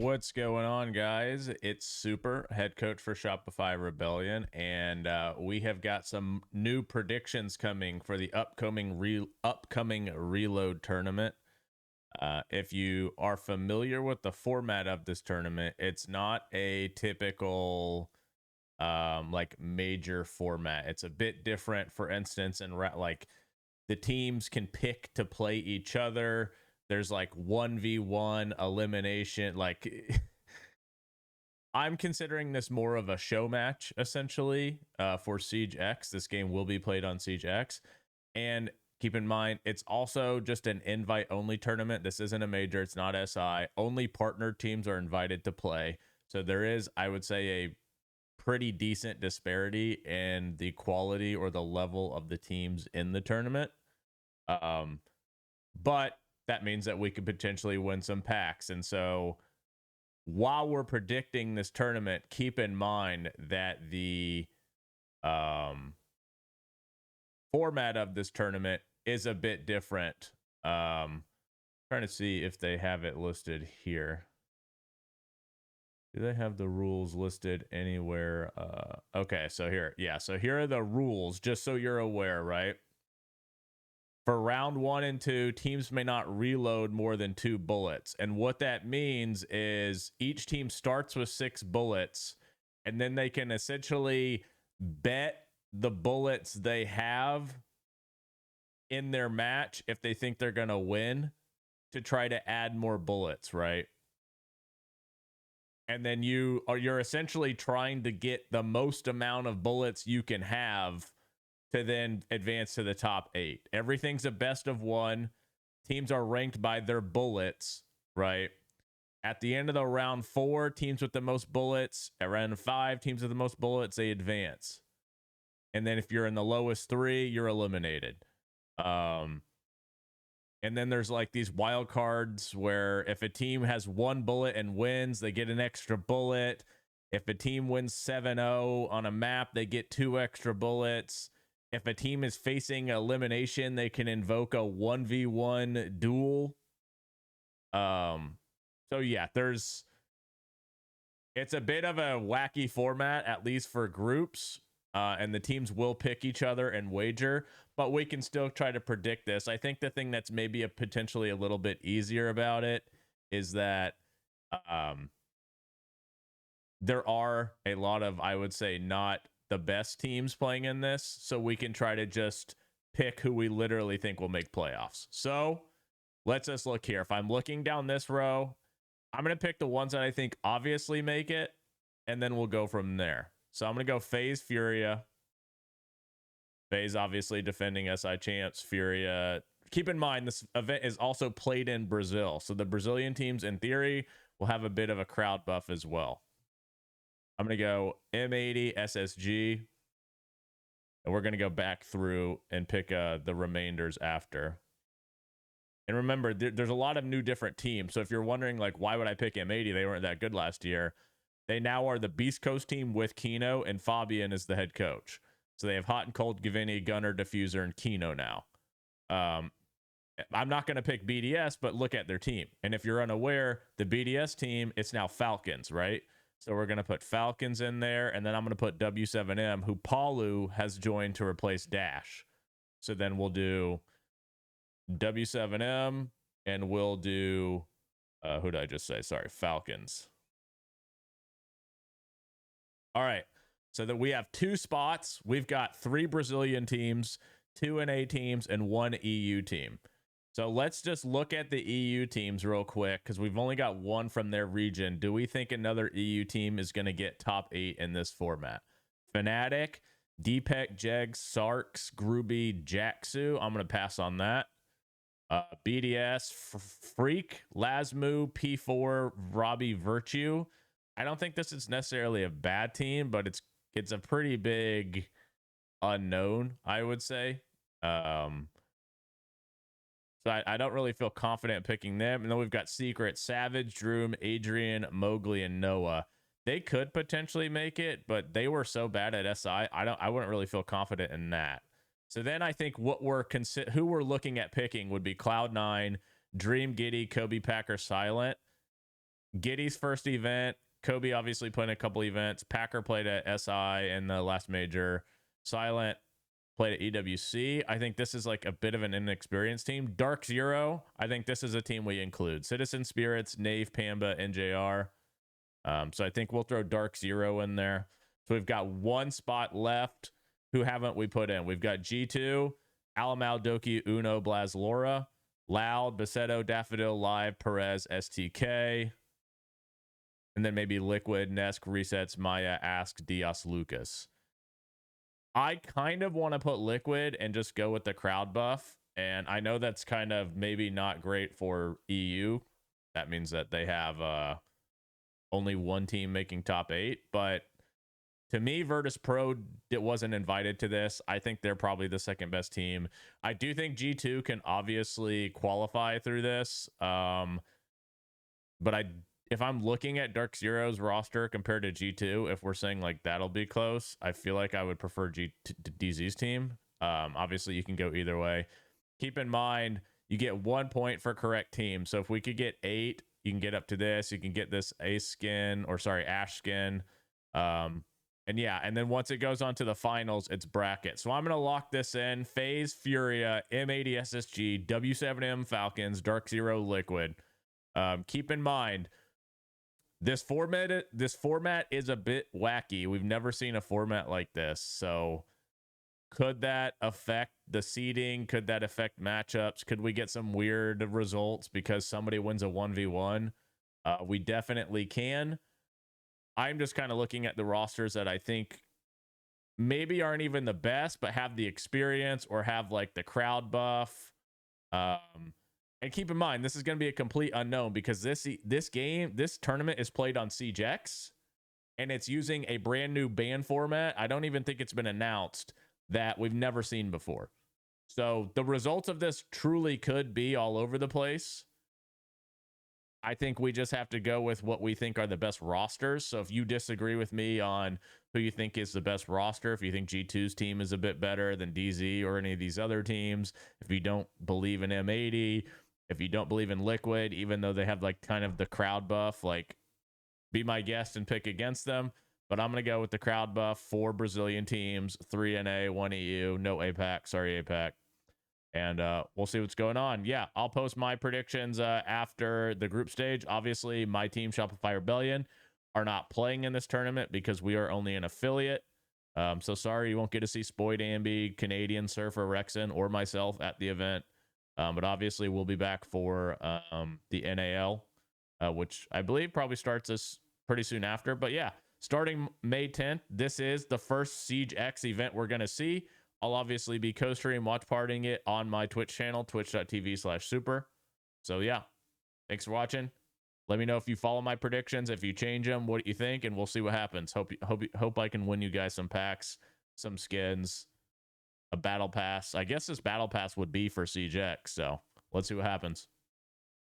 What's going on, guys? It's Super, head coach for Shopify Rebellion, and we have got some new predictions coming for the upcoming Reload tournament. If you are familiar with the format of this tournament, it's not a typical like major format. It's a bit different. For instance, like the teams can pick to play each other. There's like 1v1 elimination. Like I'm considering this more of a show match, essentially, for Siege X. This game will be played on Siege X. And keep in mind, it's also just an invite-only tournament. This isn't a major. It's not SI. Only partner teams are invited to play. So there is, I would say, a pretty decent disparity in the quality or the level of the teams in the tournament. But that means that we could potentially win some packs. And so while we're predicting this tournament, keep in mind that the format of this tournament is a bit different. Trying to see if they have it listed here. Do they have the rules listed anywhere? Okay, so here, yeah, so here are the rules, just so you're aware, right? For round 1 and 2, teams may not reload more than 2 bullets. And what that means is each team starts with 6 bullets, and then they can essentially bet the bullets they have in their match if they think they're going to win to try to add more bullets, right? And then you're essentially trying to get the most amount of bullets you can have to then advance to the top 8. Everything's a best of 1. Teams are ranked by their bullets, right? At the end of the round 4, teams with the most bullets. At round 5, teams with the most bullets, they advance. And then if you're in the lowest 3, you're eliminated. And then there's like these wild cards where if a team has 1 bullet and wins, they get an extra bullet. If a team wins 7-0 on a map, they get 2 extra bullets. If a team is facing elimination, they can invoke a 1v1 duel. So yeah, it's a bit of a wacky format, at least for groups. And the teams will pick each other and wager, but we can still try to predict this. I think the thing that's maybe potentially a little bit easier about it is that there are a lot of, I would say, not the best teams playing in this, so we can try to just pick who we literally think will make playoffs. So let's just look here. If I'm looking down this row, I'm going to pick the ones that I think obviously make it, and then we'll go from there. So I'm going to go FaZe Furia. FaZe obviously defending SI champs. Furia. Keep in mind, this event is also played in Brazil, so the Brazilian teams, in theory, will have a bit of a crowd buff as well. I'm going to go M80, SSG, and we're going to go back through and pick the remainders after. And remember, there's a lot of new different teams, so if you're wondering, like, why would I pick M80? They weren't that good last year. They now are the Beast Coast team with Kino, and Fabian is the head coach. So they have Hot and Cold, Gavini, Gunner, Diffuser, and Kino now. I'm not going to pick BDS, but look at their team. And if you're unaware, the BDS team, it's now Falcons, right? So we're going to put Falcons in there, and then I'm going to put W7M, who Palu has joined to replace Dash. So then we'll do W7M, and we'll do, who did I just say? Sorry, Falcons. All right, so that we have 2 spots. We've got 3 Brazilian teams, 2 NA teams, and 1 EU team. So let's just look at the EU teams real quick, because we've only got 1 from their region. Do we think another EU team is going to get top 8 in this format? Fnatic, Deepek, Jegs, Sarks, Groovy, Jaxu. I'm going to pass on that. BDS, Freak, Lasmu, P4, Robbie, Virtue. I don't think this is necessarily a bad team, but it's a pretty big unknown, I would say. So I don't really feel confident picking them. And then we've got Secret, Savage, Droom, Adrian, Mowgli, and Noah. They could potentially make it, but they were so bad at SI. I wouldn't really feel confident in that. So then I think who we're looking at picking would be Cloud9, Dream, Giddy, Kobe, Packer, Silent. Giddy's first event. Kobe obviously played a couple events. Packer played at SI in the last major. Silent played at EWC. I think this is like a bit of an inexperienced team. Dark Zero, I think this is a team we include. Citizen Spirits, Nave, Pamba, NJR. So I think we'll throw Dark Zero in there. So we've got one spot left. Who haven't we put in? We've got G2, Alamal, Doki, Uno, Blaz, Laura, Loud, Baseto, Daffodil, Live, Perez, STK. And then maybe Liquid, Nesk, Resets, Maya, Ask, Diaz, Lucas. I kind of want to put Liquid and just go with the crowd buff. And I know that's kind of maybe not great for EU. That means that they have only one team making top 8. But to me, Virtus Pro wasn't invited to this. I think they're probably the second best team. I do think G2 can obviously qualify through this. But if I'm looking at Dark Zero's roster compared to G2, if we're saying like that'll be close, I feel like I would prefer DZ's team. Obviously, you can go either way. Keep in mind, you get 1 point for correct team. So if we could get 8, you can get up to this. You can get this Ash skin. And yeah, and then once it goes on to the finals, it's bracket. So I'm going to lock this in. FaZe, Furia, M80 SSG, W7M Falcons, Dark Zero Liquid. Keep in mind, this format is a bit wacky. We've never seen a format like this. So could that affect the seeding? Could that affect matchups? Could we get some weird results because somebody wins a 1v1? We definitely can. I'm just kind of looking at the rosters that I think maybe aren't even the best, but have the experience or have like the crowd buff. And keep in mind, this is going to be a complete unknown because this tournament is played on CGX, and it's using a brand new ban format. I don't even think it's been announced that we've never seen before. So the results of this truly could be all over the place. I think we just have to go with what we think are the best rosters. So if you disagree with me on who you think is the best roster, if you think G2's team is a bit better than DZ or any of these other teams, if you don't believe in M80, if you don't believe in Liquid, even though they have like kind of the crowd buff, like be my guest and pick against them. But I'm going to go with the crowd buff, 4 Brazilian teams, 3 NA, 1 EU, no APAC. Sorry, APAC. And we'll see what's going on. Yeah, I'll post my predictions after the group stage. Obviously, my team, Shopify Rebellion, are not playing in this tournament because we are only an affiliate. So sorry, you won't get to see Spoyd Amby, Canadian Surfer, Rexon, or myself at the event. But obviously, we'll be back for the NAL, which I believe probably starts us pretty soon after. But yeah, starting May 10th, this is the first Siege X event we're going to see. I'll obviously be co-stream, watch partying it on my Twitch channel, twitch.tv/SUPR. So yeah, thanks for watching. Let me know if you follow my predictions, if you change them, what you think, and we'll see what happens. Hope I can win you guys some packs, some skins, a battle pass. I guess this battle pass would be for Siege X, so let's see what happens.